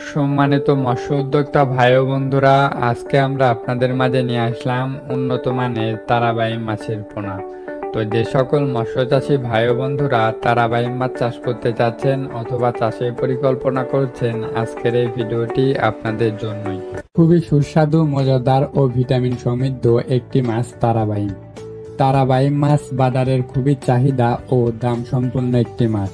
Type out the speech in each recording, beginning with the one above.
সম্মানিত মৎস্য উদ্যোক্তা ভাই ও বন্ধুরা, আজকে আমরা আপনাদের মাঝে নিয়ে আসলাম উন্নত মানের তারাবাই মাছের পোনা। তো যে সকল মৎস্য চাষী ভাই ও বন্ধুরা তারাবাই মাছ চাষ করতে চাচ্ছেন অথবা চাষের পরিকল্পনা করছেন, আজকের এই ভিডিওটি আপনাদের জন্যই। খুবই সুস্বাদু, মজাদার ও ভিটামিন সমৃদ্ধ একটি মাছ তারাবাই। তারাবাই মাছ বাজারের খুবই চাহিদা ও দাম সম্পন্ন একটি মাছ।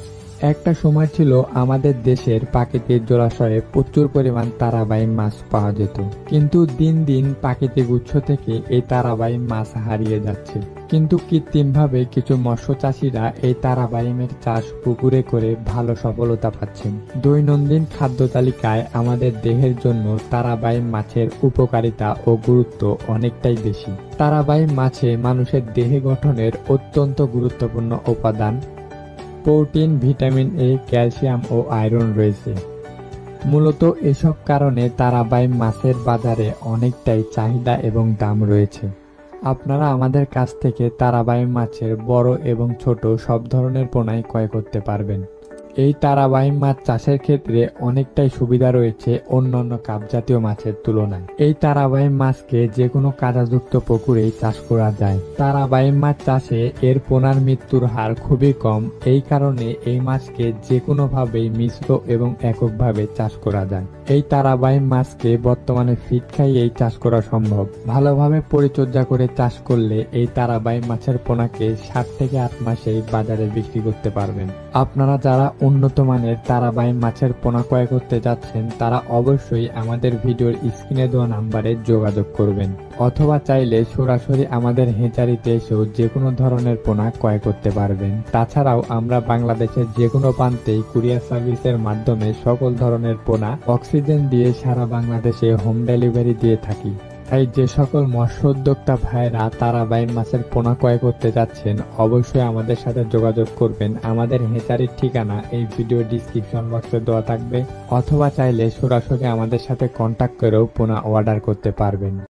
একটা সময় ছিল আমাদের দেশের প্রাকৃতিক জলাশয়ে প্রচুর পরিমাণ তারাবাই মাছ পাওয়া যেত, কিন্তু দিন দিন প্রাকৃতিক উৎস থেকে এই তারাবাই মাছ হারিয়ে যাচ্ছে। কিন্তু কৃত্রিমভাবে কিছু মৎস্য চাষিরা এই তারাবাইমের চাষ পুকুরে করে ভালো সফলতা পাচ্ছেন। দৈনন্দিন খাদ্য তালিকায় আমাদের দেহের জন্য তারাবাই মাছের উপকারিতা ও গুরুত্ব অনেকটাই বেশি। তারাবাই মাছে মানুষের দেহ গঠনের অত্যন্ত গুরুত্বপূর্ণ উপাদান প্রোটিন, ভিটামিন এ, ক্যালসিয়াম ও আয়রন রয়েছে। মূলত এসব কারণে তারাবাই মাছের বাজারে অনেকটাই চাহিদা এবং দাম রয়েছে। আপনারা আমাদের কাছ থেকে তারাবাই মাছের বড় এবং ছোট সব ধরনের পোনাই ক্রয় করতে পারবেন। এই তারাবাই মাছ চাষের ক্ষেত্রে অনেকটাই সুবিধা রয়েছে অন্যান্য কাপ জাতীয় মাছের তুলনায়। এই তারাবাই মাছকে যে কোনো কাদাযুক্ত পুকুরেই চাষ করা যায়। তারাবাই মাছ চাষে এর পোনার মৃত্যুর হার খুবই কম, এই কারণে এই মাছকে যে কোনোভাবেই মিশ্র এবং এককভাবে চাষ করা যায়। এই তারাবাই মাছকে বর্তমানে ফিড খাইয়েই চাষ করা সম্ভব। ভালোভাবে পরিচর্যা করে চাষ করলে এই তারাবাই মাছের পোনাকে 7 থেকে 8 মাসেই বাজারে বিক্রি করতে পারবেন। আপনারা যারা উন্নত মানের তারাবাই মাছের পোনা ক্রয় করতে যাচ্ছেন, তারা অবশ্যই আমাদের ভিডিওর স্ক্রিনে দেওয়া নাম্বারে যোগাযোগ করবেন, অথবা চাইলে সরাসরি আমাদের হেঁচারিতে এসেও যে কোনো ধরনের পোনা ক্রয় করতে পারবেন। তাছাড়াও আমরা বাংলাদেশের যে কোনো প্রান্তেই কুরিয়ার সার্ভিসের মাধ্যমে সকল ধরনের পোনা অক্সিজেন দিয়ে সারা বাংলাদেশে হোম ডেলিভারি দিয়ে থাকি। তাই যে সকল মৎস্য উদ্যোক্তা ভাইরা তারাবাই মাছের পোনা ক্রয় করতে যাচ্ছেন, অবশ্যই আমাদের সাথে যোগাযোগ করবেন। আমাদের হেঁচারির ঠিকানা এই ভিডিও ডিসক্রিপশন বক্সে দেওয়া থাকবে, অথবা চাইলে সরাসরি আমাদের সাথে কন্ট্যাক্ট করেও পোনা অর্ডার করতে পারবেন।